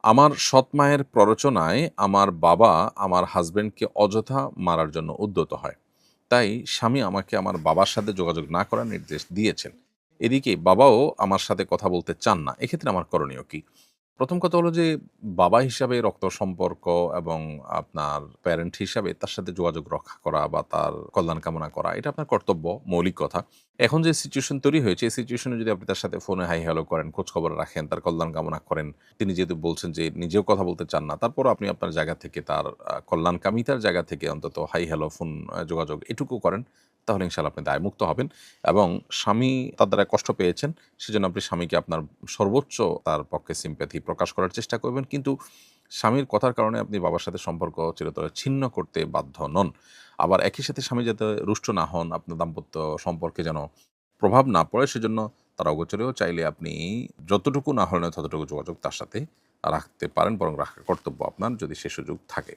আমার সৎ মায়ের প্ররোচনায় আমার বাবা আমার হাসব্যান্ডকে অযথা মারার জন্য উদ্যত হয়। তাই স্বামী আমাকে আমার বাবার সাথে যোগাযোগ না করার নির্দেশ দিয়েছেন। এদিকে বাবাও আমার সাথে কথা বলতে চান না। এক্ষেত্রে আমার করণীয় কি? প্রথম কথা হলো যে বাবা হিসাবে রক্ত সম্পর্ক এবং আপনার প্যারেন্ট হিসাবে তার সাথে যোগাযোগ রক্ষা করা বা তার কল্যাণ কামনা করা এটা আপনার কর্তব্য, মৌলিক কথা। এখন যে সিচুয়েশন তৈরি হয়েছে এই সিচুয়েশনে যদি আপনি তার সাথে ফোনে হাই হ্যালো করেন, খোঁজখবর রাখেন, তার কল্যাণ কামনা করেন, তিনি যেহেতু বলছেন যে নিজেও কথা বলতে চান না, তারপরও আপনি আপনার জায়গা থেকে তার কল্যাণকামিতার জায়গা থেকে অন্তত হাই হ্যালো ফোন যোগাযোগ এটুকু করেন, তাহলে ইনশাআল্লাহ আপনি দায়মুক্ত হবেন এবং স্বামী তার দ্বারা কষ্ট পেয়েছেন, সেজন্য আপনি স্বামীকে আপনার সর্বোচ্চ তার পক্ষে সিম্প্যাথি প্রকাশ করার চেষ্টা করবেন। কিন্তু স্বামীর কথার কারণে আপনি বাবার সাথে সম্পর্ক চিরতরে ছিন্ন করতে বাধ্য নন। আবার একই সাথে স্বামী যাতে রুষ্ট না হন, আপনার দাম্পত্য সম্পর্কে যেন প্রভাব না পড়ে সেজন্য তার অগোচরেও চাইলে আপনি যতটুকু না হলেও ততটুকু যোগাযোগ তার সাথে রাখতে পারেন, বরং রাখার কর্তব্য আপনার যদি সে সুযোগ থাকে।